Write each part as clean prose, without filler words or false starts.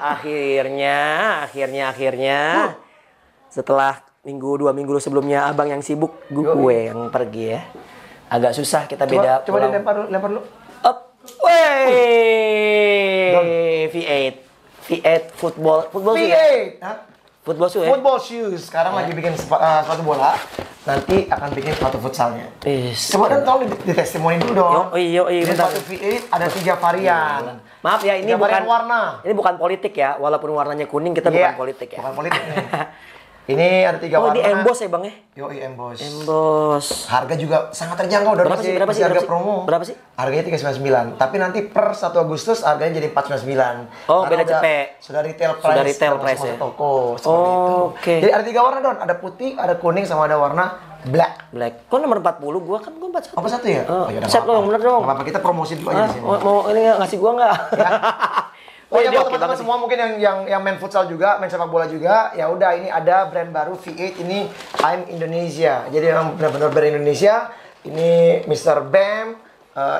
Akhirnya. Setelah 2 minggu sebelumnya abang yang sibuk, gue yang pergi ya. Agak susah kita beda. Coba dilempar dulu. Up. Wey. V8 football shoes. V8. Football shoes ya? Football shoes. Sekarang lagi bikin sepatu bola. Nanti akan bikin sepatu futsalnya. Coba dong tolong di testimoni dulu dong. Iya. Sepatu V8 ada 3 varian. Maaf ya, ini bukan warna. Ini bukan politik ya. Walaupun warnanya kuning, kita bukan politik ya. Bukan politik nih. Ini ada 3 warna. Ini emboss ya bang ya? Yoi, emboss. Harga juga sangat terjangkau. Berapa sih? Harga promo. Berapa sih? Harganya 399. Tapi nanti per 1 Agustus harganya jadi 499. Oh, beda cepet. Sudah retail price ya? Toko. Oke. Jadi ada 3 warna Don. Ada putih, ada kuning, sama ada warna black. Kok nomor 40? Gua 41. Apa 1 ya? Ya set lo yang bener dong. Apa kita promosi dulu aja di sini. Mau ini ngasih gua nggak? Ya. Ya buat teman-teman semua mungkin yang main futsal juga, main sepak bola juga, ya udah ini ada brand baru V8 ini I'm Indonesia. Jadi memang benar-benar brand Indonesia. Ini Mr. Bam,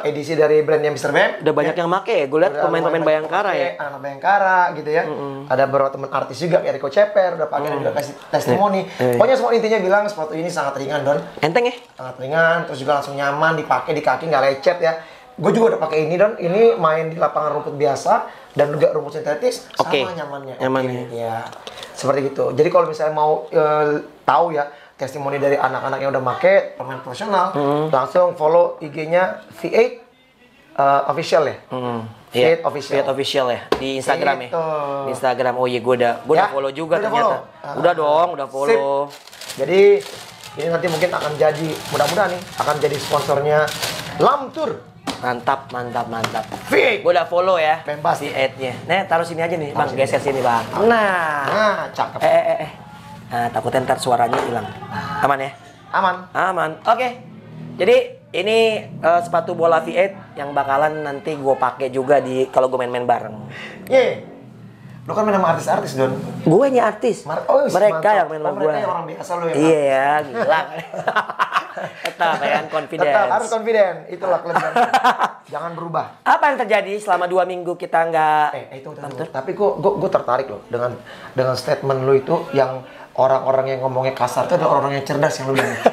edisi dari brandnya Mr. Bam. Udah banyak yang make ya. Gue lihat pemain-pemain Bayangkara ya. Anak Bayangkara gitu ya. Ada beberapa teman artis juga kayak Rico Ceper udah pakai dan juga kasih testimoni. Pokoknya semua intinya bilang sepatu ini sangat ringan Don. Enteng ya? Sangat ringan, terus juga langsung nyaman dipakai di kaki nggak lecet ya. Gue juga udah pakai ini Don. Ini main di lapangan rumput biasa dan juga rumput sintetis sama nyamannya. Ya, seperti gitu. Jadi kalau misalnya mau tahu ya testimoni dari anak-anak yang udah make pemain profesional, langsung follow IG-nya V8 official ya. V8 official. V8 official ya di Instagram ya. Di Instagram. Oh iya, gue udah follow juga ternyata. Udah dong, udah follow. Jadi ini nanti mungkin akan jadi mudah-mudahan nih akan jadi sponsornya Lamtur. Mantap. V8. Gue udah follow ya. Bebas V8-nya. Nih, taruh sini aja nih, Bang. Geser sini, Bang. Nah, cakep. Nah, takutnya ntar suaranya hilang. Aman ya? Aman. Oke. Jadi ini sepatu bola V8 yang bakalan nanti gue pakai juga kalau gue main-main bareng. Lo kan main sama artis-artis Don. Gue nya artis. Mereka yang main sama gue. Mereka yang orang biasa lo ya. Iya ya, gila. Tetap ya, confidence. Tetap harus confident. Itulah kelebihan. Jangan berubah. Apa yang terjadi selama 2 minggu kita nggak? Tapi gue tertarik loh dengan statement lo itu yang orang-orang yang ngomongnya kasar itu ada orang-orang yang cerdas yang lo bilang.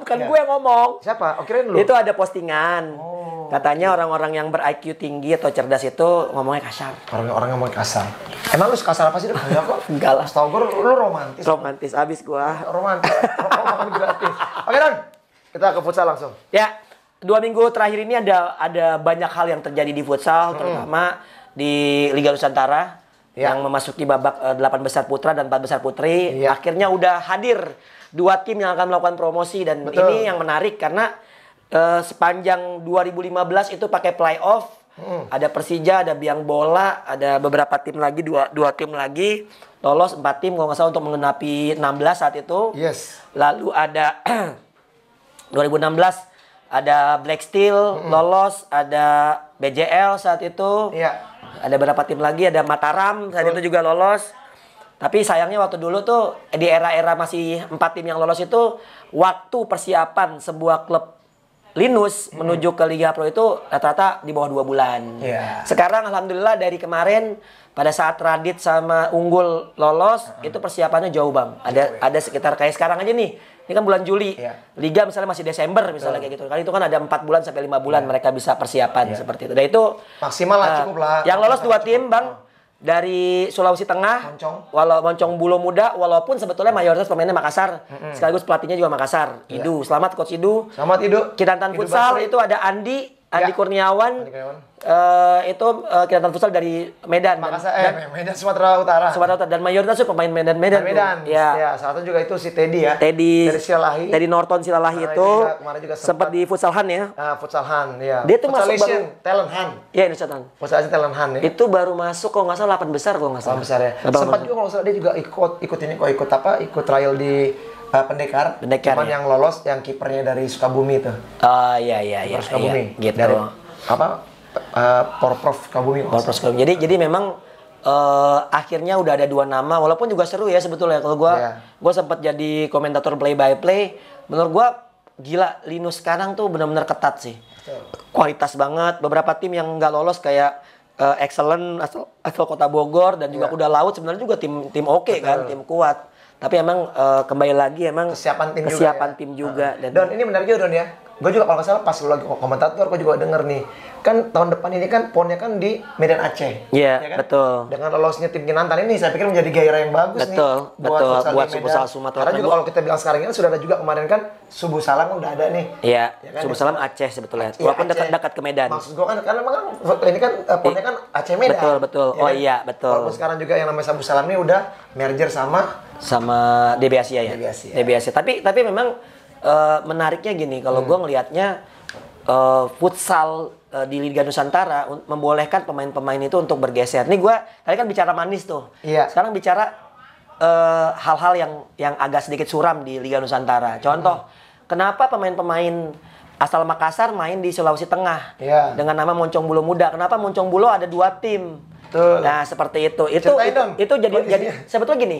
Bukan gue yang ngomong. Siapa? Kirain lo. Itu ada postingan. Katanya orang-orang yang ber-IQ tinggi atau cerdas itu ngomongnya kasar. Orang-orang ngomongnya kasar. Emang lu kasar apa sih? Enggak kok. Enggak lah. Setahu gue lu romantis. Romantis abis gua. Romantis. Makan gratis. Oke Don, kita ke futsal langsung. Ya, 2 minggu terakhir ini ada banyak hal yang terjadi di futsal, terutama di Liga Nusantara yang memasuki babak 8 besar putra dan 4 besar putri. Akhirnya udah hadir 2 tim yang akan melakukan promosi dan ini yang menarik karena sepanjang 2015 itu pakai playoff. Ada Persija, ada Biang Bola, ada beberapa tim lagi, dua tim lagi lolos 4 tim kalau nggak salah untuk menggenapi 16 saat itu. Lalu ada 2016 ada Black Steel lolos, ada BJL saat itu. Ada beberapa tim lagi, ada Mataram saat itu juga lolos. Tapi sayangnya waktu dulu tuh di era-era masih 4 tim yang lolos itu waktu persiapan sebuah klub Linus menuju ke Liga Pro itu rata-rata di bawah 2 bulan. Sekarang alhamdulillah dari kemarin pada saat Radit sama Unggul lolos itu persiapannya jauh Bang. Ada sekitar kayak sekarang aja nih. Ini kan bulan Juli. Liga misalnya masih Desember misalnya kayak gitu. Kali itu kan ada 4 bulan sampai 5 bulan mereka bisa persiapan seperti itu. Dan itu maksimal lah, cukup lah. Yang lolos 2 tim Bang. Dari Sulawesi Tengah, Moncong Bulo Muda, walaupun sebetulnya mayoritas pemainnya Makassar, sekaligus pelatihnya juga Makassar. Idu, selamat Coach Idu. Selamat Idu. Kinantan Futsal itu ada Andi Kurniawan. Itu Kinantan Futsal dari Medan. Medan Sumatera Utara. Dan mayoritas itu pemain Medan. Ya, salah satu juga itu si Teddy ya. Teddy Silalahi. Teddy Norton Silalahi itu sempat di Futsalhan ya. Futsalhan, ya. Dia tuh masuk baru Talent Han. Iya, Indonesia Talent. Futsalhan Talent Han ya. Itu baru masuk kalau nggak salah 8 besar kalau nggak salah. 8 besar ya. Sempat juga kalau nggak salah dia juga ikut trial di Pendekar. Cuman yang lolos yang kipernya dari Sukabumi itu. Iya. Sukabumi. Gitu. Dari Porprov Sukabumi. Jadi memang akhirnya udah ada 2 nama, walaupun juga seru ya sebetulnya. Kalau gue sempat jadi komentator play by play, menurut gue gila Linus sekarang tuh benar-benar ketat sih. Kualitas banget. Beberapa tim yang nggak lolos kayak excellent asal Kota Bogor dan juga Kuda Laut sebenarnya juga tim oke kan, tim kuat. Tapi emang kembali lagi emang kesiapan tim juga. Dan ini menarik juga Don ya. Gue juga kalau nggak salah pas lu lagi komentator, gue juga denger nih. Kan tahun depan ini kan PON-nya kan di Medan Aceh. Iya, ya kan? Betul. Dengan lolosnya tim Kinantan ini saya pikir menjadi gairah yang bagus nih. Buat Subusal Sumatera. Karena juga kalau kita bilang sekarang ini sudah ada juga kemarin kan Subuh Salam udah ada nih. Iya, ya kan? Subuh Salam Aceh sebetulnya. Walaupun dekat-dekat ke Medan. Maksud gue kan karena memang ini kan PON-nya kan Aceh Medan. Betul. Ya kan? Iya, betul. Walaupun sekarang juga yang namanya Subuh Salam ini udah merger sama DB Asia ya. DB Asia. Tapi memang menariknya gini, kalau gue ngelihatnya futsal di Liga Nusantara membolehkan pemain-pemain itu untuk bergeser. Nih gue tadi kan bicara manis tuh. Iya. Sekarang bicara hal-hal yang agak sedikit suram di Liga Nusantara. Contoh, kenapa pemain-pemain asal Makassar main di Sulawesi Tengah dengan nama Moncong Bulo Muda? Kenapa Moncong Bulo ada 2 tim? Betul. Nah seperti itu. Itu jadi sebetulnya gini.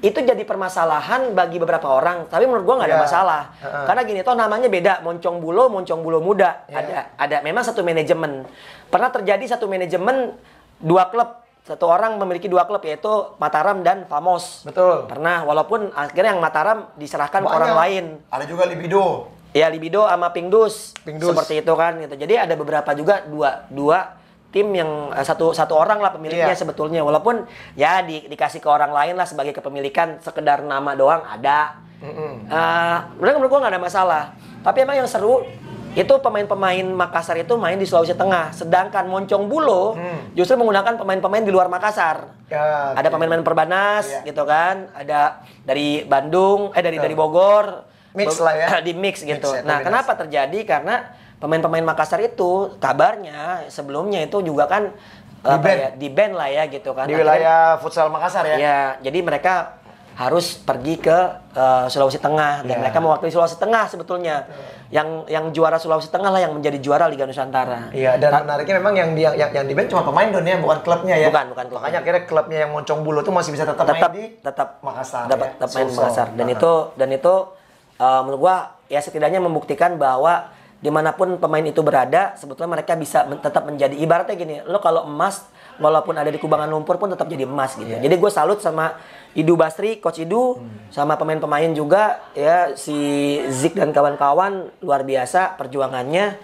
Itu jadi permasalahan bagi beberapa orang, tapi menurut gua nggak ada masalah. Karena gini, toh namanya beda, Moncong Bulo Muda. Ada memang satu manajemen. Pernah terjadi satu manajemen 2 klub, satu orang memiliki 2 klub yaitu Mataram dan Famos. Betul. Pernah, walaupun akhirnya yang Mataram diserahkan ke orang lain. Ada juga Libido. Ya Libido sama Pingdus. Seperti itu kan gitu. Jadi ada beberapa juga dua tim yang satu orang lah pemiliknya sebetulnya, walaupun ya dikasih ke orang lain lah sebagai kepemilikan sekedar nama doang ada. Menurut gua nggak ada masalah. Tapi emang yang seru itu pemain-pemain Makassar itu main di Sulawesi Tengah, sedangkan Moncong Bulo justru menggunakan pemain-pemain di luar Makassar. Ada pemain-pemain Perbanas gitu kan, ada dari Bandung, dari Bogor, mix lah ya. Di mix gitu. Nah, kenapa terjadi? Karena pemain-pemain Makassar itu kabarnya sebelumnya itu juga kan di band lah ya gitu kan. Di wilayah futsal Makassar ya. Ya, jadi mereka harus pergi ke Sulawesi Tengah dan mereka mewakili Sulawesi Tengah sebetulnya. Yang juara Sulawesi Tengah lah yang menjadi juara Liga Nusantara. Iya, dan menariknya memang yang di band cuma pemain Don ya, bukan klubnya ya. Bukan klub. Makanya akhirnya klubnya yang Moncong Bulo itu masih bisa tetap main di Makassar. Tetap main di Makassar. Dan itu menurut gua ya setidaknya membuktikan bahwa dimanapun pemain itu berada, sebetulnya mereka bisa tetap menjadi, ibaratnya gini, lo kalau emas, walaupun ada di kubangan lumpur pun tetap jadi emas gitu. Jadi gue salut sama Idu Basri, Coach Idu, sama pemain-pemain juga, ya si Zik dan kawan-kawan luar biasa perjuangannya.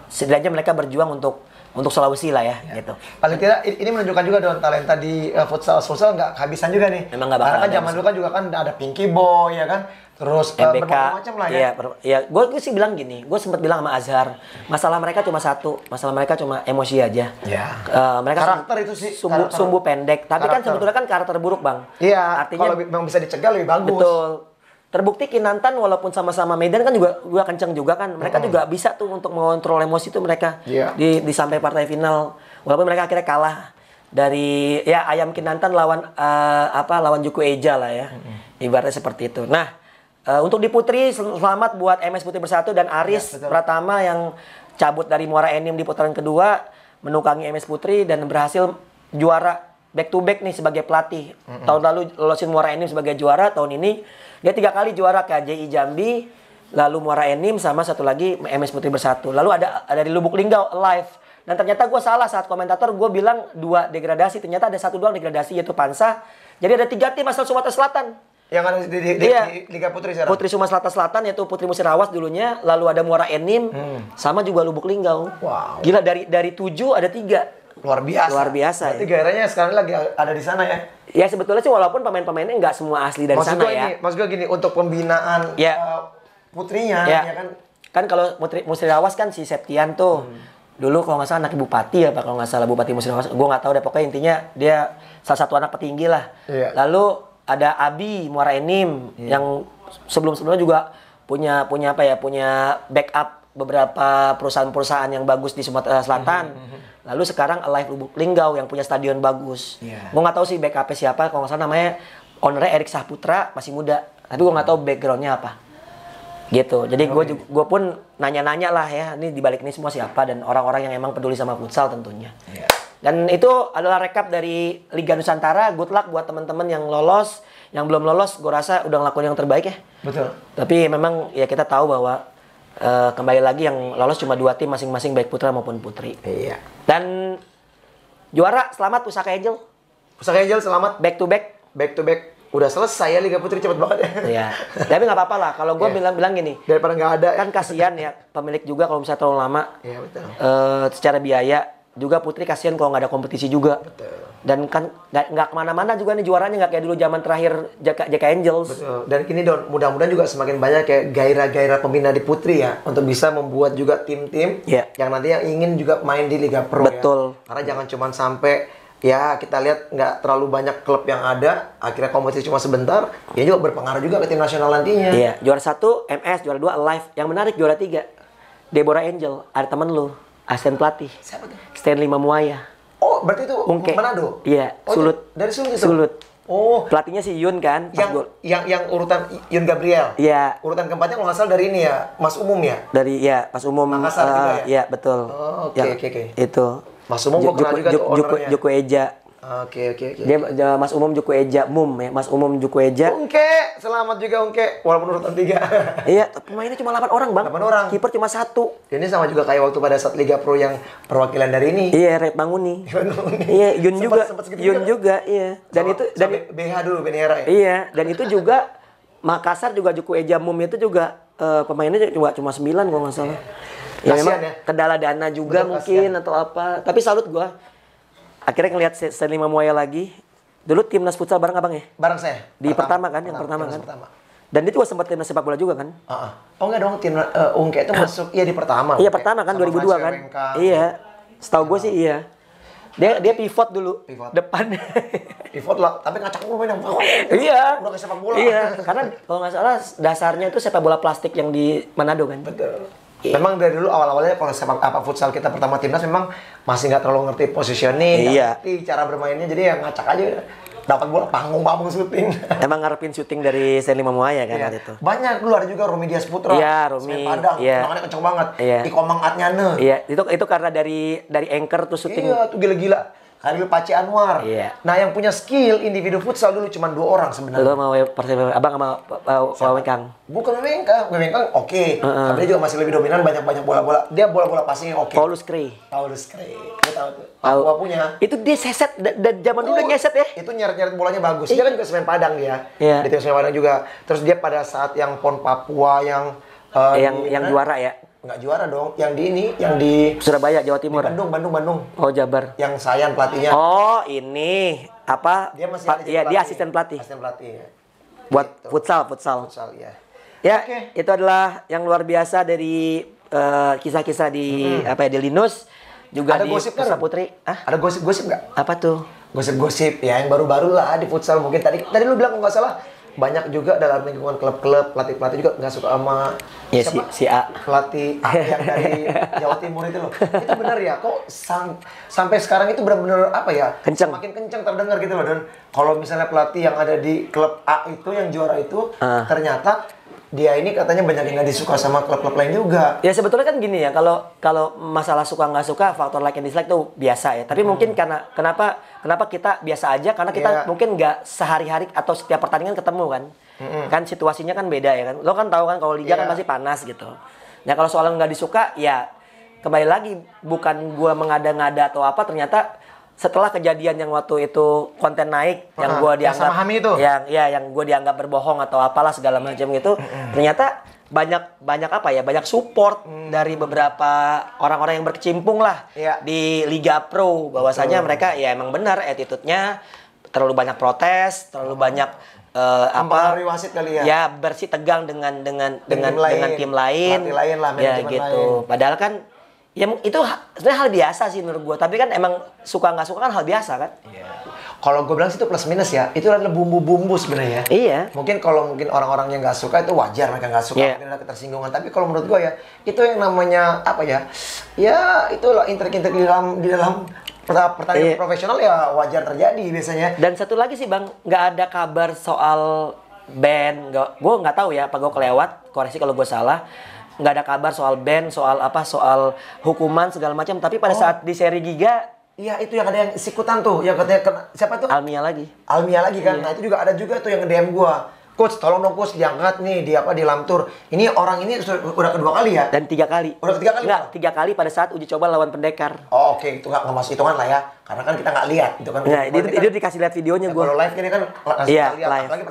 Setidaknya mereka berjuang untuk Sulawesi lah ya, gitu. Paling tidak ini menunjukkan juga Don, talenta di futsal nggak kehabisan juga nih. Memang nggak bakal. Karena kan zaman dulu kan juga kan ada Pinky Boy ya kan. Terus MBK, berbagai macam lah ya. Iya, gue sih bilang gini, gue sempat bilang sama Azhar, masalah mereka cuma satu, masalah mereka cuma emosi aja. Iya. Mereka karakter itu sih. Sumbu pendek, tapi kan sebetulnya kan karakter buruk bang. Iya. Artinya kalau memang bisa dicegah lebih bagus. Betul. Terbukti Kinantan walaupun sama-sama Medan kan juga kenceng juga kan, mereka juga bisa tuh untuk mengontrol emosi tuh mereka di sampai partai final, walaupun mereka akhirnya kalah dari ya Ayam Kinantan lawan Juku Eja lah ya, ibaratnya seperti itu. Nah. Untuk di Putri, selamat buat MS Putri Bersatu dan Aris Pratama yang cabut dari Muara Enim di putaran kedua, menukangi MS Putri dan berhasil juara back to back nih sebagai pelatih. Tahun lalu lolosin Muara Enim sebagai juara, tahun ini dia 3 kali juara KJI Jambi, lalu Muara Enim sama satu lagi MS Putri Bersatu. Lalu ada di Lubuk Linggau live. Dan ternyata gue salah saat komentator gue bilang 2 degradasi, ternyata ada 1 doang degradasi yaitu Pansa. Jadi ada 3 tim asal Sumatera Selatan. Yang ada di Liga Putri sekarang. Putri Sumatera Selatan yaitu Putri Musirawas dulunya, lalu ada Muara Enim, sama juga Lubuk Linggau. Wow. Gila dari 7 ada 3. Luar biasa. Berarti gairahnya sekarang lagi ada di sana ya. Ya sebetulnya sih walaupun pemain-pemainnya nggak semua asli dari sana ya. Maksud gue gini, untuk pembinaan putrinya ya kan. Kan kalau Musirawas kan si Septian tuh. Dulu kalau nggak salah anak bupati kalau nggak salah Bupati Musirawas. Gue nggak tahu deh, pokoknya intinya dia salah satu anak petinggi lah. Lalu ada Abi Muara Enim yang sebelum-sebelumnya juga punya backup beberapa perusahaan-perusahaan yang bagus di Sumatera Selatan. Lalu sekarang Alive Lubuk Linggau yang punya stadion bagus. Gue nggak tahu sih backupnya siapa, kalau nggak salah namanya ownernya Erik Sahputra, masih muda. Tapi gue nggak tahu backgroundnya apa. Gitu. Jadi gue pun nanya-nanya lah ya, ini dibalik ini semua siapa dan orang-orang yang emang peduli sama futsal tentunya. Dan itu adalah rekap dari Liga Nusantara. Good luck buat teman-teman yang lolos, yang belum lolos gue rasa udah ngelakuin yang terbaik ya. Betul. Tapi memang ya kita tahu bahwa Kembali lagi yang lolos cuma 2 tim masing-masing baik putra maupun putri. Iya. Dan juara selamat Pusaka Angel. Pusaka Angel selamat. Back to back. Back to back. Udah selesai ya Liga Putri cepet banget ya. Iya. Tapi nggak apa-apa lah. Kalau gue bilang gini. Daripada nggak ada. Kan kasihan ya pemilik juga kalau misalnya terlalu lama. Iya betul. Secara biaya juga putri kasihan kalau nggak ada kompetisi juga. Betul. Dan kan nggak kemana-mana juga nih juaranya, nggak kayak dulu zaman terakhir JK Angels. Betul. Dan kini Don, mudah-mudahan juga semakin banyak kayak gairah-gairah pembina di putri ya untuk bisa membuat juga tim-tim yang nantinya ingin juga main di Liga Pro. Betul. Ya. Karena jangan cuma sampai ya kita lihat nggak terlalu banyak klub yang ada, akhirnya kompetisi cuma sebentar, ya juga berpengaruh juga ke tim nasional nantinya. Iya, juara 1 MS, juara 2 Alive. Yang menarik juara 3 Deborah Angel, ada temen lu, asisten pelatih. Siapa tuh? Stanley Mamuaya. Oh, berarti itu Manado? Iya, Sulut. Dari Sulut itu? Sulut. Oh. Pelatihnya si Yun kan? Yang urutan Yun Gabriel? Iya. Urutan keempatnya kalau nggak salah dari ini ya, Mas Umum ya? Dari, ya, Mas Umum. Makassar juga ya? Iya, betul. Oh, oke. Itu. Mas Umum gue kenal juga tuh ownernya. Joko Eja. Oke. Dia Mas Umum Joko Eja, Mas Umum Joko Eja. Ungke, selamat juga Ungke, walaupun urutan 3. Iya, pemainnya cuma 8 orang, Bang. 8 orang. Kiper cuma 1. Ini sama juga kayak waktu pada saat Liga Pro yang perwakilan dari ini. Iya, Red Banguni. Iya, Yun juga. Yun juga, iya. Dan itu BH dulu, Beniera ya. Iya, dan itu juga Makassar juga Joko Eja Mum itu juga pemainnya cuma 9 kalau nggak salah. Ya memang kendala dana juga. Betul, mungkin kasian. Atau apa. Tapi salut gua. Akhirnya ngelihat Stanley Mamuaya lagi. Dulu timnas futsal bareng Abang ya? Bareng saya. Di pertama kan. Dan dia juga sempat timnas sepak bola juga kan? Oh enggak dong, tim Ungke itu masuk di pertama. Iya, pertama kan 2002 kan? Iya. Setahu gue sih iya. Dia pivot dulu. Depan. Pivot lah, tapi ngacak mulu main. Iya. Udah ke sepak bola. Iya, karena kalau nggak salah dasarnya itu sepak bola plastik yang di Manado kan? Betul. Memang dari dulu awal-awalnya kalau futsal kita pertama timnas memang masih nggak terlalu ngerti positioning, ngerti cara bermainnya, jadi ya ngacak aja. Dapat bola panggung syuting. Emang ngarepin syuting dari Stanley Mamuaya kan waktu itu. Banyak dulu ada juga Rumi Dias Putra. Iya, Rumi. Padang, tendangannya kenceng banget. Iya. Ikomang Atnyane. Iya, itu karena dari anchor tuh syuting. Iya, tuh gila-gila. Khalil Paci Anwar. Iya. Nah, yang punya skill individu futsal dulu cuma 2 orang sebenarnya. Lo mau Abang sama Wengkang? Bukan Wengkang oke. Tapi dia juga masih lebih dominan banyak bola-bola. Dia bola-bola passingnya oke. Paulus Krey. Dia tahu tuh. Papua punya. Itu dia seset dan zaman dulu udah nyeset ya. Itu nyeret-nyeret bolanya bagus. Dia kan juga semen Padang dia. Iya. Di tim semen Padang juga. Terus dia pada saat yang PON Papua yang juara ya. Nggak juara dong, yang di Surabaya, Jawa Timur. Bandung. Oh, Jabar. Yang Sayan pelatihnya. Oh, ini apa? Dia masih dia asisten pelatih. Asisten pelatih. Ya. Buat gitu. futsal ya. Ya, itu adalah yang luar biasa dari kisah-kisah di di Linus juga ada di gosip Pusaka Putri. Ada gosip nggak? Apa tuh? Gosip ya yang baru-baru lah di futsal mungkin tadi lu bilang nggak salah. Banyak juga dalam lingkungan klub-klub, pelatih-pelatih juga nggak suka sama si A. Pelatih A yang dari Jawa Timur itu loh. Itu benar ya, kok sampai sekarang itu benar-benar apa ya? Kenceng. Makin kenceng terdengar gitu loh. Dan kalau misalnya pelatih yang ada di klub A itu, yang juara itu, ternyata dia ini katanya banyak yang nggak disuka sama klub-klub lain juga. Ya sebetulnya kan gini ya, kalau masalah suka nggak suka, faktor like and dislike tuh biasa ya. Tapi mungkin kenapa kita biasa aja, karena kita mungkin nggak sehari-hari atau setiap pertandingan ketemu kan. Kan situasinya kan beda ya kan. Lo kan tahu kan kalau liga kan pasti panas gitu. Nah kalau soal nggak disuka ya kembali lagi, bukan gua mengada-ngada atau apa, ternyata setelah kejadian yang waktu itu konten naik yang gue dianggap yang gue dianggap berbohong atau apalah segala macam gitu, ternyata banyak support dari beberapa orang-orang yang berkecimpung lah di Liga Pro, bahwasanya mereka ya emang benar attitude-nya terlalu banyak protes, terlalu banyak wasit kali ya bersih tegang dengan tim lain lah, ya gitu. Padahal kan ya itu sebenarnya hal biasa sih menurut gue. Tapi kan emang suka nggak suka kan hal biasa kan. Iya. Kalau gue bilang sih itu plus minus ya. Itu adalah bumbu-bumbu sebenarnya. Iya. Mungkin orang-orang yang nggak suka itu wajar, mereka nggak suka, mungkin ada ketersinggungan. Tapi kalau menurut gue ya itu yang namanya apa ya? Ya itulah intrik-intrik di dalam pertandingan profesional ya wajar terjadi biasanya. Dan satu lagi sih Bang, nggak ada kabar soal ban. Gue nggak tahu ya, apa gue kelewat. Koreksi kalau gue salah. Nggak ada kabar soal ban, soal hukuman segala macam. Tapi pada saat di seri Giga, iya itu yang ada yang sikutan tuh, yang katanya siapa tuh? Almia lagi kan. Nah itu juga ada juga tuh yang nge-DM gua. Coach, tolong dong coach diangkat nih di Lamtur. Ini orang ini udah kedua kali ya? Dan 3 kali. Udah 3 kali? Enggak, 3 kali pada saat uji coba lawan Pendekar. Oh, oke, itu nggak masuk hitungan lah ya. Karena kan kita nggak lihat itu kan. Nah, itu dikasih lihat videonya gue. Kalau live ini kan iya, lihat live. apalagi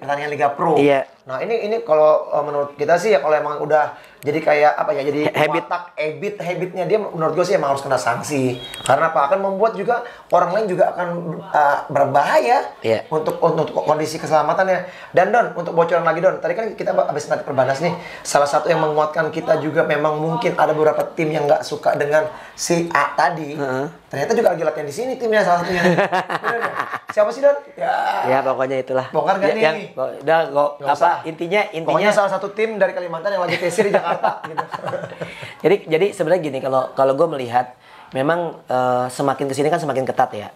pertandingan Liga Pro. Iya. Nah, ini kalau menurut kita sih ya kalau emang udah jadi kayak apa ya, jadi habitnya dia menurut gue sih emang harus kena sanksi. Karena apa? Akan membuat juga orang lain juga akan berbahaya untuk kondisi keselamatannya. Dan Don, untuk bocoran lagi Don, tadi kan kita habis nanti perbanas nih, salah satu yang menguatkan kita juga memang mungkin ada beberapa tim yang nggak suka dengan si A tadi. Ternyata juga lagi latihan di sini timnya salah satunya. Siapa sih Don? Ya pokoknya itulah. Bongkar gak nih? Udah apa intinya pokoknya salah satu tim dari Kalimantan yang lagi tesir di Jakarta gitu. Jadi sebenarnya gini, kalau gue melihat memang semakin kesini kan semakin ketat ya.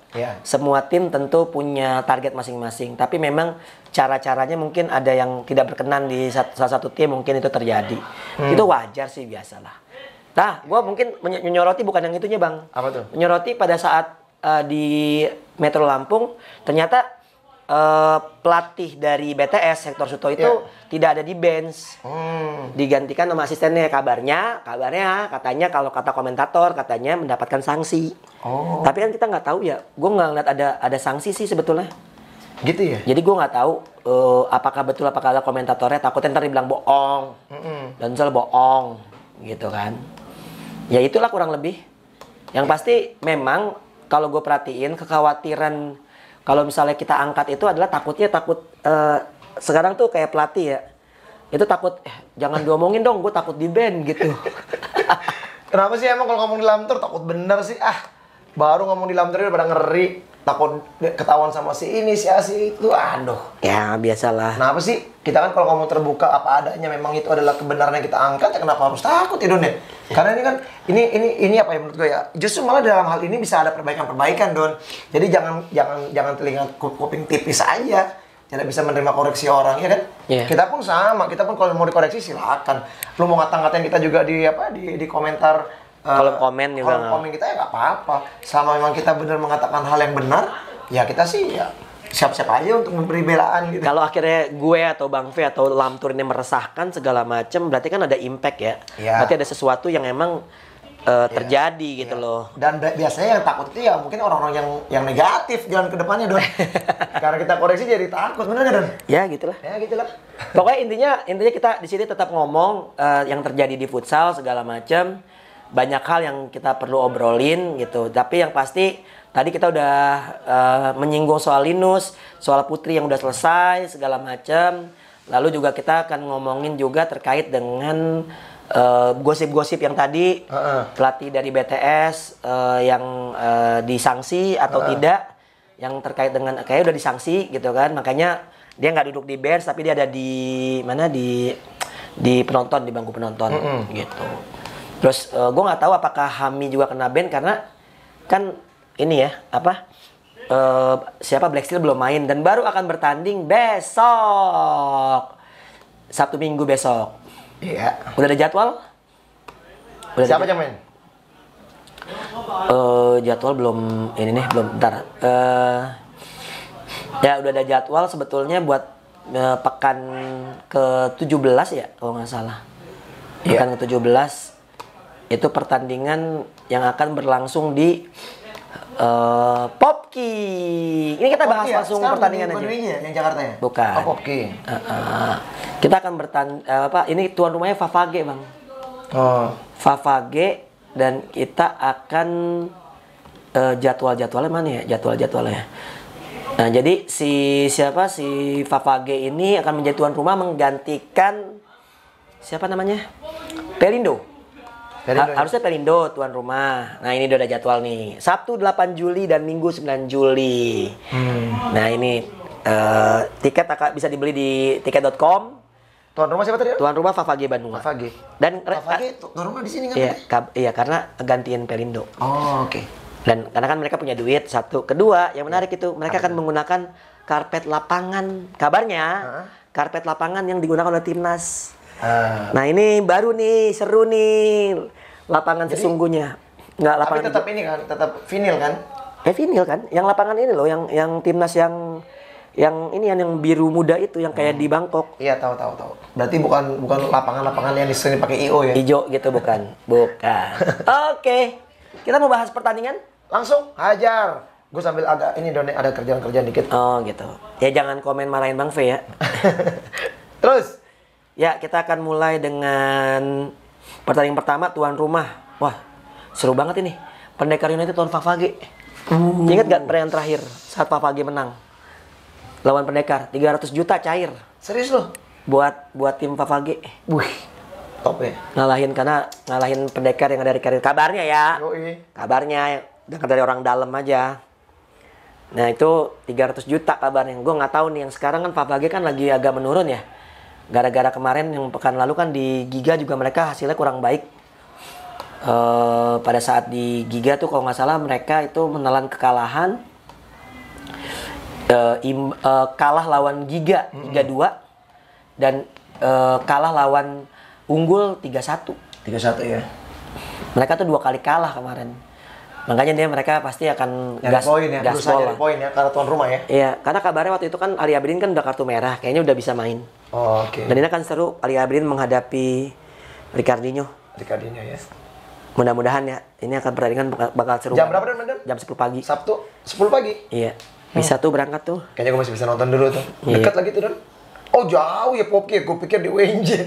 Semua tim tentu punya target masing-masing, tapi memang cara-caranya mungkin ada yang tidak berkenan di salah satu tim, mungkin itu terjadi. Itu wajar sih, biasalah. Nah, gue mungkin menyoroti bukan yang itunya Bang. Apa tuh? Menyoroti pada saat di Metro Lampung ternyata pelatih dari BTS Hector Suto itu tidak ada di bench, digantikan sama asistennya. Kabarnya katanya kalau kata komentator katanya mendapatkan sanksi. Tapi kan kita nggak tahu ya. Gue nggak ngeliat ada sanksi sih sebetulnya. Gitu ya. Jadi gue nggak tahu apakah betul ada komentatornya takutnya ntar dibilang bohong dan misal bohong gitu kan. Ya itulah kurang lebih. Yang pasti memang kalau gue perhatiin kekhawatiran kalau misalnya kita angkat itu adalah takut sekarang tuh kayak pelatih ya. Itu takut jangan diomongin dong, gue takut di ban gitu. Kenapa sih emang kalau ngomong di Lamtur takut bener sih? Baru ngomong di Lamtur udah pada ngeri. Takut ketahuan sama si ini, si itu. Aduh. Ya, biasalah. Kenapa sih? Kita kan kalau ngomong terbuka apa adanya, memang itu adalah kebenaran yang kita angkat, ya kenapa harus takut ya Don ya? Karena ini kan, ini apa ya menurut gue ya? Justru malah dalam hal ini bisa ada perbaikan-perbaikan Don. Jadi jangan telinga kuping tipis aja. Tidak bisa menerima koreksi orang, ya kan? Kita pun sama, kita pun kalau mau dikoreksi silakan. Lu mau ngata-ngatain kita juga di komentar. Kolom komen juga. Kolom komen kita ya nggak apa-apa. Selama memang kita benar mengatakan hal yang benar, ya kita sih ya siap-siap aja untuk memberi belaan gitu. Kalau akhirnya gue atau Bang V atau Lamtur ini meresahkan segala macam, berarti kan ada impact ya. Berarti ada sesuatu yang emang terjadi gitu loh. Dan biasanya yang takut itu ya mungkin orang-orang yang negatif jalan ke depannya Don. Karena kita koreksi jadi takut, bener nggak Don? Ya gitulah. Pokoknya intinya kita di sini tetap ngomong yang terjadi di futsal segala macam. Banyak hal yang kita perlu obrolin gitu. Tapi yang pasti tadi kita udah menyinggung soal Linus, soal Putri yang udah selesai segala macam. Lalu juga kita akan ngomongin juga terkait dengan gosip-gosip yang tadi pelatih dari BTS yang disanksi atau tidak, yang terkait dengan kayaknya udah disanksi gitu kan. Makanya dia nggak duduk di bench tapi dia ada di mana di penonton, di bangku penonton gitu. Terus gue nggak tahu apakah Hami juga kena ban karena kan ini ya siapa Black Steel belum main dan baru akan bertanding besok Sabtu Minggu besok. Iya. Udah ada jadwal? Siapa yang main? Jadwal belum ini nih belum bentar. Ya udah ada jadwal sebetulnya buat pekan ke-17 ya kalau nggak salah. Pekan ke-17 itu pertandingan yang akan berlangsung di Popki. Ini kita bahas langsung pertandingan aja. Yang Jakarta ya? Bukan. Popki. Kita akan ini tuan rumahnya Favage Bang. Favage dan kita akan jadwalnya mana ya? Jadwalnya. Nah, jadi si Favage ini akan menjadi tuan rumah menggantikan siapa namanya? Pelindo. Harusnya Pelindo tuan rumah. Nah ini udah ada jadwal nih. Sabtu 8 Juli dan Minggu 9 Juli. Nah ini tiket bisa dibeli di tiket.com. Tuan rumah siapa tadi? Tuan rumah Favage Bandung. Favage. Dan Favage tuan rumah di sini kan? Iya karena gantiin Pelindo. Oh oke. Dan karena kan mereka punya duit satu. Kedua yang menarik itu mereka akan menggunakan karpet lapangan. Kabarnya karpet lapangan yang digunakan oleh timnas. Nah ini baru nih, seru nih lapangan. Jadi, sesungguhnya nggak lapangan. Tapi tetap ini kan, tetap vinil kan? Vinil kan? Yang lapangan ini loh, yang timnas yang Yang ini yang biru muda itu yang kayak di Bangkok. Iya, tahu. Berarti bukan lapangan-lapangan yang disini pakai IO ya? Ijo gitu bukan. Bukan. Oke. Kita mau bahas pertandingan? Langsung hajar. Gue sambil agak ini Don, ada kerjaan dikit. Oh, gitu. Ya jangan komen marahin Bang V ya. Terus ya, kita akan mulai dengan pertandingan pertama tuan rumah. Wah, seru banget ini. Pendekar United lawan Favage. Ingat gak pertandingan terakhir saat Favage menang? Lawan Pendekar 300 juta cair. Serius lo? Buat tim Favage. Wih, top ya. Ngalahin Pendekar yang ada di karir. Kabarnya ya. Yoi. Kabarnya dengar dari orang dalam aja. Nah, itu 300 juta kabarnya. Gue nggak tahu nih, yang sekarang kan Favage kan lagi agak menurun ya. Gara-gara kemarin yang pekan lalu kan di Giga juga mereka hasilnya kurang baik. Pada saat di Giga tuh kalau nggak salah mereka itu menelan kekalahan. Kalah lawan Giga 3-2 dan kalah lawan Unggul 3-1. 3-1 ya. Mereka tuh 2 kali kalah kemarin. Makanya mereka pasti akan gaspol ya, berusaha poin ya karena tuan rumah ya. Iya, karena kabarnya waktu itu kan Ali Abidin kan udah kartu merah, kayaknya udah bisa main. Oh, oke. Dan ini akan seru, Ali Abidin menghadapi Ricardinho ya. Mudah-mudahan ya, ini akan pertandingan bakal seru. Jam berapa Dan? Jam 10 pagi. Sabtu 10 pagi? Iya. Bisa tuh berangkat tuh. Kayaknya gue masih bisa nonton dulu tuh. Dekat lagi tuh, Don. Oh, jauh ya Popki, gue pikir di UNJ.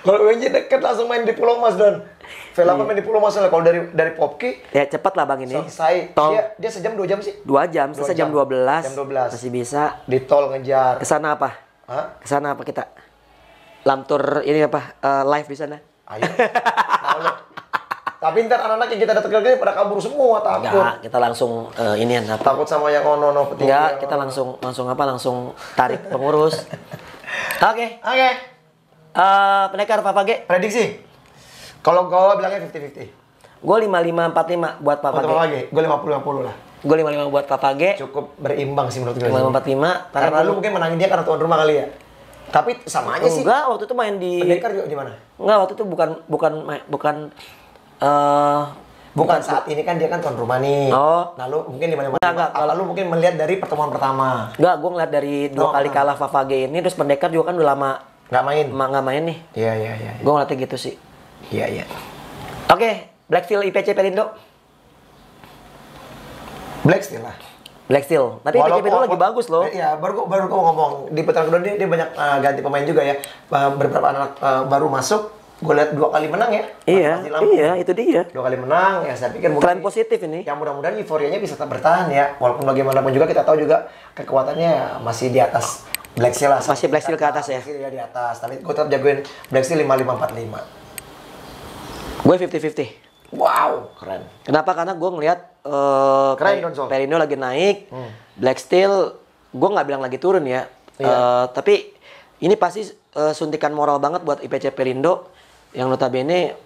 Kalau UNJ dekat langsung main di Pulau Mas, Don. V8 main di Pulau Mas, kalau dari Popki ya cepat lah Bang ini. Selesai. Tol. Dia sejam 2 jam sih? 2 jam, selesai jam 12. Jam 12. Masih bisa. Di tol ngejar. Kesana apa? Hah? Kesana apa kita? Lamtur ini apa? Live di sana. Ayo. Nah, tapi ntar anak-anak yang kita datang kerja pada kabur semua, takut. Enggak, kita langsung inian apa? Takut sama yang ono petinggi. Enggak, kita langsung tarik pengurus. Oke. Pendekar Favage. Prediksi? Kalau gue bilangnya 50-50. Gue 55-45 buat Favage. Gue 50-50 lah. Gue 55 buat Favage. Cukup berimbang sih menurut gue. 55-45. Karena lu mungkin menangin dia karena tuan rumah kali ya. Tapi sama aja sih. Enggak, waktu itu main di Pendekar juga di mana? Enggak, waktu itu bukan saat ini kan dia kan tuan rumah nih. Oh. Lalu mungkin 55. Kalau lu mungkin melihat dari pertemuan pertama. Enggak, gue ngeliat dari 2 kali kalah Favage ini, terus Pendekar juga kan udah lama nggak main nih. Iya. Gue ngeliatnya gitu sih. Iya. Oke, Black Steel IPC Pelindo. Black Steel lah. Black Steel. Tapi IPC Pelindo lagi bagus loh. Iya, baru gua ngomong di putaran kedua dia banyak ganti pemain juga ya. Beberapa anak baru masuk. Gue lihat 2 kali menang ya. Iya, itu dia. 2 kali menang ya, saya pikir tren positif ini. Yang mudah-mudahan euforianya bisa tetap bertahan ya. Walaupun bagaimanapun juga kita tahu juga kekuatannya masih di atas Black Steel lah. Masih Black Steel ke atas ya. Masih di atas, tapi gue tetap jagoin Black Steel 55-45. Gue 50-50. Wow, keren. Kenapa? Karena gue ngelihat Pelindo lagi naik, Black Steel gue nggak bilang lagi turun ya. Tapi ini pasti suntikan moral banget buat IPC Pelindo yang notabene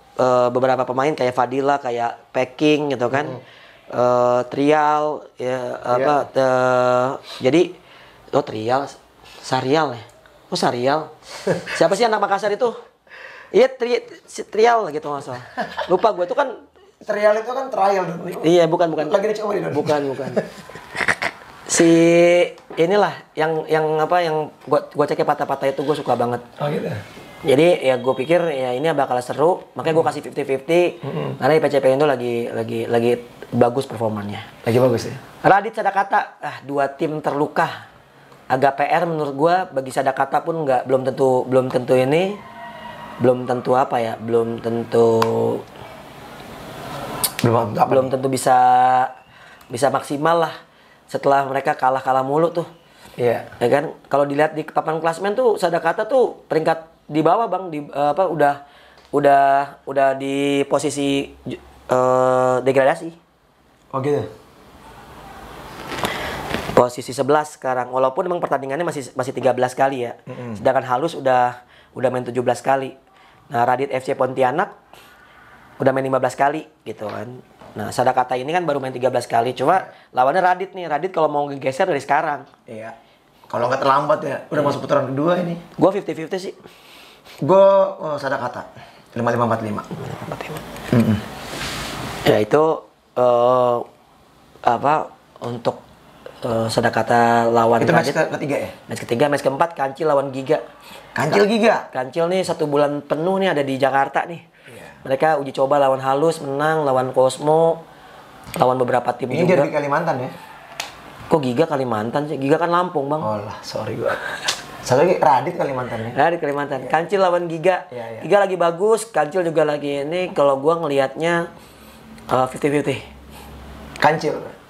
beberapa pemain kayak Fadila, kayak Packing gitu kan, Trial ya jadi Trial, Sarial ya, Sarial, siapa sih anak Makassar itu? Iya Trial gitu nggak salah, lupa gue. Itu kan Trial itu kan trial dulu. Iya bukan lagi dicoba di bukan si inilah yang gua ceknya patah-patah itu gue suka banget. Oh gitu. Jadi ya gue pikir ya ini bakal seru, makanya gue kasih 50-50 karena IPC Pelindo lagi bagus performanya. Lagi bagus ya. Radit Sadakata, 2 tim terluka. Agak PR menurut gue, bagi Sadakata pun belum tentu bisa maksimal lah setelah mereka kalah mulu tuh. Iya. Ya kan, kalau dilihat di papan klasmen tuh Sadakata tuh peringkat di bawah Bang, udah di posisi degradasi. Oh gitu. Posisi 11 sekarang, walaupun memang pertandingannya masih 13 kali ya. Sedangkan Halus udah main 17 kali. Nah, Radit FC Pontianak udah main 15 kali gitu kan. Nah, Sadakata ini kan baru main 13 kali. Coba lawannya Radit nih. Radit kalau mau geser dari sekarang. Iya. Kalau nggak terlambat ya. Udah masuk putaran kedua ini. Gue 50-50 sih. Gue Sadakata 55-45. Ya itu untuk Sadakata lawan itu match ketiga ya? Match ketiga, match keempat Kancil lawan Giga. Kancil Giga? Kancil nih 1 bulan penuh nih ada di Jakarta nih. Mereka uji coba lawan Halus, menang, lawan Cosmo, lawan beberapa tim ini juga. Ini dari Kalimantan ya? Kok Giga Kalimantan sih? Giga kan Lampung, Bang. Oh lah, sorry gua. Satu lagi Radit Kalimantan ya? Radit Kalimantan. Kancil lawan Giga. Giga lagi bagus, Kancil juga lagi ini. Kalau gua ngelihatnya 50-50.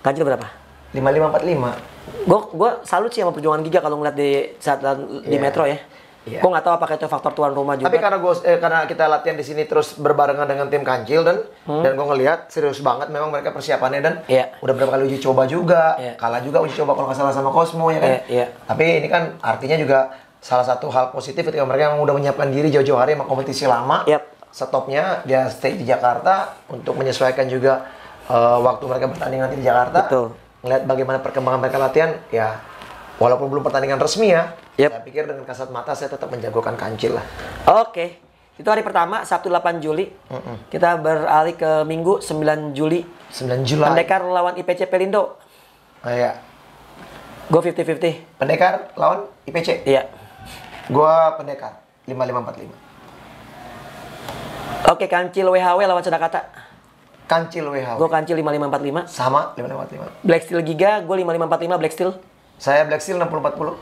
Kancil berapa? 5545. Gua salut sih sama perjuangan Giga kalau ngeliat di saat di Metro ya. Gue nggak tahu apakah itu faktor tuan rumah juga. Tapi karena kita latihan di sini terus berbarengan dengan tim Kancil dan gue ngelihat serius banget memang mereka persiapannya dan udah berapa kali uji coba juga, kalah juga uji coba kalau nggak salah sama Cosmo ya kan. Tapi ini kan artinya juga salah satu hal positif ketika mereka yang udah menyiapkan diri jauh-jauh hari sama kompetisi lama. Stopnya dia stay di Jakarta untuk menyesuaikan juga waktu mereka bertanding nanti di Jakarta. Betul. Ngelihat bagaimana perkembangan mereka latihan, ya walaupun belum pertandingan resmi ya, saya pikir dengan kasat mata saya tetap menjagokan Kancil lah. Oke, itu hari pertama, Sabtu 8 Juli. Kita beralih ke Minggu 9 Juli. 9 Juli. Pendekar lawan IPC Pelindo. Iya. Gue 50-50. Pendekar lawan IPC? Iya. Gue Pendekar, 5545. Oke, Kancil WHW lawan Sadakata. Kancil WHW. Gue Kancil 5545. Sama 5545. Black Steel Giga, gue 5545 Black Steel. Saya Black Steel 6040.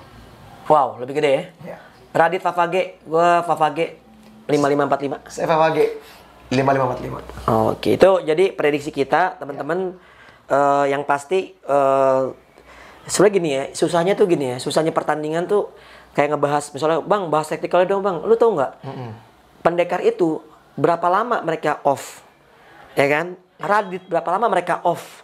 Wow, lebih gede ya? Iya. Radit Favage, gue Favage 5545. Saya Favage 5545. Oke, itu jadi prediksi kita teman-teman. Yang pasti sebenarnya gini ya, susahnya tuh gini ya, susahnya pertandingan tuh kayak ngebahas misalnya, Bang, bahas taktikalnya dong, Bang. Lu tau nggak? Pendekar itu berapa lama mereka off? Ya kan? Radit berapa lama mereka off?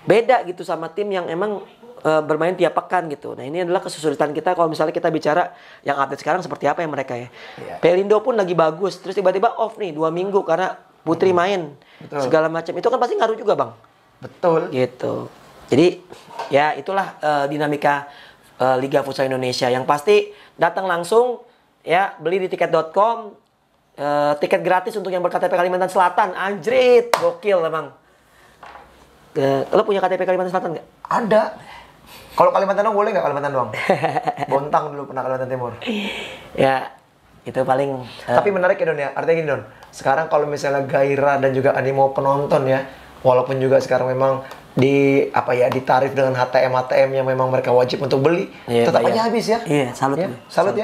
Beda gitu sama tim yang emang bermain tiap pekan gitu. Nah, ini adalah kesulitan kita kalau misalnya kita bicara yang update sekarang seperti apa ya mereka ya. Pelindo pun lagi bagus, terus tiba-tiba off nih 2 minggu karena Putri main. Segala macam. Itu kan pasti ngaruh juga, Bang. Betul. Gitu. Jadi ya itulah dinamika Liga Futsal Indonesia. Yang pasti datang langsung ya, beli di tiket.com. Tiket gratis untuk yang berKTP Kalimantan Selatan. Anjrit, gokil emang. Lo punya KTP Kalimantan Selatan nggak? Ada. Kalau Kalimantan doang boleh nggak Kalimantan doang? Bontang dulu pernah Kalimantan Timur. Ya, itu paling. Tapi menarik ya Don ya. Artinya gini Don. Sekarang kalau misalnya gairah dan juga animo penonton ya, walaupun juga sekarang memang ditarif dengan HTM yang memang mereka wajib untuk beli, tetap aja habis ya. Iya, salut ya.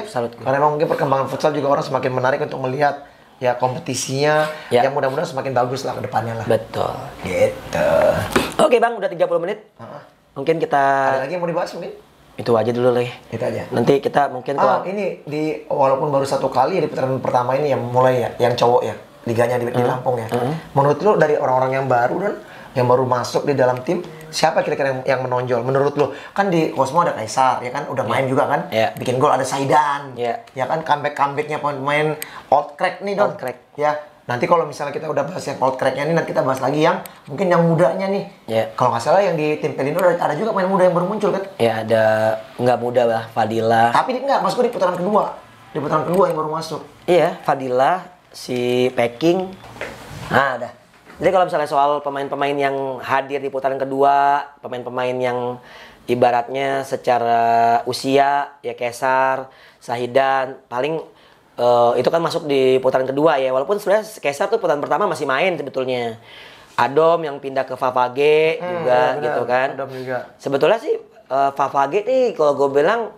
Salut. Karena memang mungkin perkembangan futsal juga orang semakin menarik untuk melihat ya kompetisinya yang mudah-mudahan semakin bagus lah ke depannya lah. Betul. Gitu. Oke, Bang, udah 30 menit. Mungkin kita ada lagi yang mau dibahas mungkin? Itu aja dulu lah. Itu aja. Nanti kita mungkin ini walaupun baru 1 kali ya di putaran pertama ini yang mulai ya, yang cowok ya, liganya di Lampung ya. Menurut lo dari orang-orang yang baru dan yang baru masuk di dalam tim, siapa kira-kira yang menonjol menurut lo? Kan di Cosmo ada Kaisar ya kan, udah main juga kan, bikin gol, ada Saidan, ya kan, comebacknya pemain old crack nih Don, ya. Nanti kalau misalnya kita udah bahas yang old cracknya nih, nanti kita bahas lagi yang mungkin yang mudanya nih. Kalau nggak salah yang di tim Pelindo ada juga pemain muda yang baru muncul kan? Ya ada, nggak muda lah, Fadila. Tapi nggak, maksudku di putaran kedua yang baru masuk. Iya, Fadila, si Peking. Nah, ada. Jadi kalau misalnya soal pemain-pemain yang hadir di putaran kedua, pemain-pemain yang ibaratnya secara usia ya Kaisar, Sahidan, paling itu kan masuk di putaran kedua ya. Walaupun sebenarnya Kaisar tuh putaran pertama masih main sebetulnya. Adom yang pindah ke Favage juga gitu kan. Adom juga. Sebetulnya sih Favage nih kalau gue bilang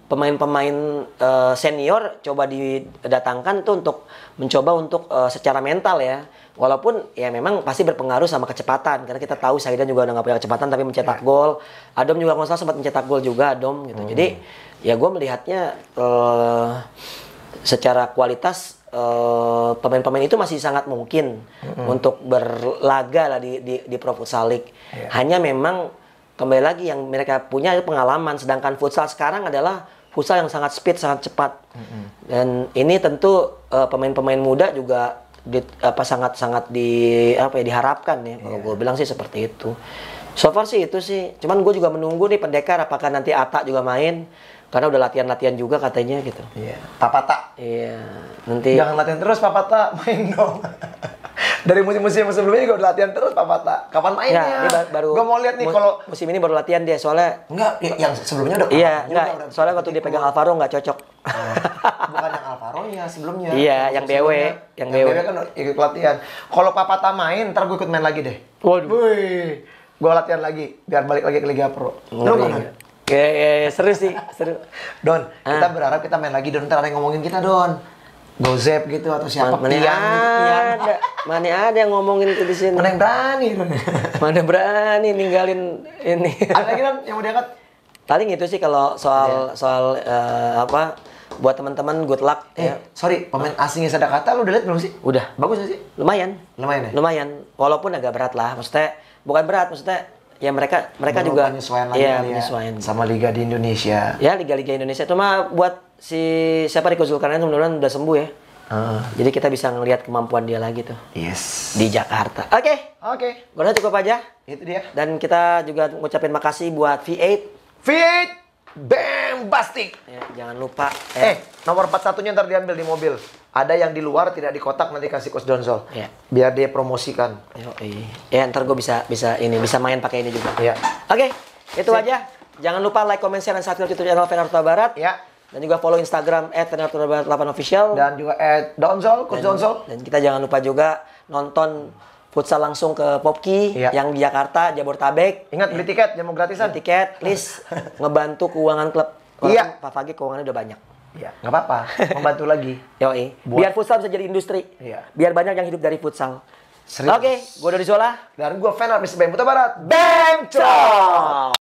pemain-pemain senior coba didatangkan tuh untuk mencoba untuk secara mental ya. Walaupun ya memang pasti berpengaruh sama kecepatan, karena kita tahu Saidan juga udah nggak punya kecepatan tapi mencetak gol. Adom juga nggak salah sempat mencetak gol juga Adom gitu. Jadi ya gue melihatnya secara kualitas pemain-pemain itu masih sangat mungkin untuk berlaga lah di Pro Futsal League. Hanya memang kembali lagi yang mereka punya pengalaman, sedangkan futsal sekarang adalah futsal yang sangat speed, sangat cepat. Dan ini tentu pemain-pemain muda juga sangat diharapkan ya. Kalau gue bilang sih seperti itu. So far sih itu sih. Cuman gue juga menunggu nih Pendekar apakah nanti Ata juga main. Karena udah latihan-latihan juga katanya gitu. Iya. Papata. Iya. Nanti. Jangan latihan terus Papata, main dong. Dari musim-musim sebelumnya juga udah latihan terus Pak Pata. Kapan mainnya? Dia baru. Gua mau lihat nih kalau musim ini baru latihan dia soalnya. Enggak, yang sebelumnya udah. Iya, enggak. Soalnya waktu dia pegang Alvaro nggak cocok. Bukan yang Alvaro-nya sebelumnya. Iya, yang BW, yang BW kan ikut latihan. Kalau Pak Pata main, ntar gue ikut main lagi deh. Waduh. Wih, gue latihan lagi biar balik lagi ke Liga Pro. Lu mana? Seru sih, seru. Don, kita berharap kita main lagi Don. Ntar ada yang ngomongin kita Don. Gozep gitu atau siapa? Mana ada yang ngomongin itu di sini. Mana yang berani Don? Mana berani ninggalin ini. Ada lagi Don yang mau diangkat? Paling itu sih kalau soal apa buat teman-teman good luck ya. Sorry, pemain asingnya Sadakata lu udah lihat belum sih? Udah. Bagus gak sih? Lumayan. Lumayan ya? Lumayan. Walaupun agak berat lah. Maksudnya bukan berat, maksudnya ya mereka juga penyesuaian lagi ya, penyesuaian sama liga di Indonesia. Ya, liga-liga Indonesia. Cuma buat si siapa Rico Zulkarnain mudah-mudahan udah sembuh ya. Jadi kita bisa ngelihat kemampuan dia lagi tuh. Yes. Di Jakarta. Oke. Gue rasa cukup aja. Itu dia. Dan kita juga ngucapin makasih buat V8. V8 Bombastic. Ya, jangan lupa. Nomor 41-nya ntar diambil di mobil. Ada yang di luar tidak di kotak nanti kasih Coach Donsol. Ya. Biar dia promosikan. Ya ntar gue bisa main pakai ini juga. Ya. Oke, itu aja. Jangan lupa like, comment, share, dan subscribe YouTube channel Fener Barat. Ya. Dan juga follow Instagram @fenerbarat8official. Dan juga @Donsol, Coach Donsol. Dan kita jangan lupa juga nonton futsal langsung ke Popki yang di Jakarta, Jabodetabek. Ingat beli tiket, jangan mau gratisan. Beli tiket, please ngebantu keuangan klub. Iya. Pak Fagi keuangannya udah banyak. Iya, nggak apa-apa. Membantu lagi. Yoi. Biar futsal bisa jadi industri. Iya. Biar banyak yang hidup dari futsal. Serius. Oke, gue Dodi Zola. Dan gue fan artis BEM Kota Barat. BEM Cok!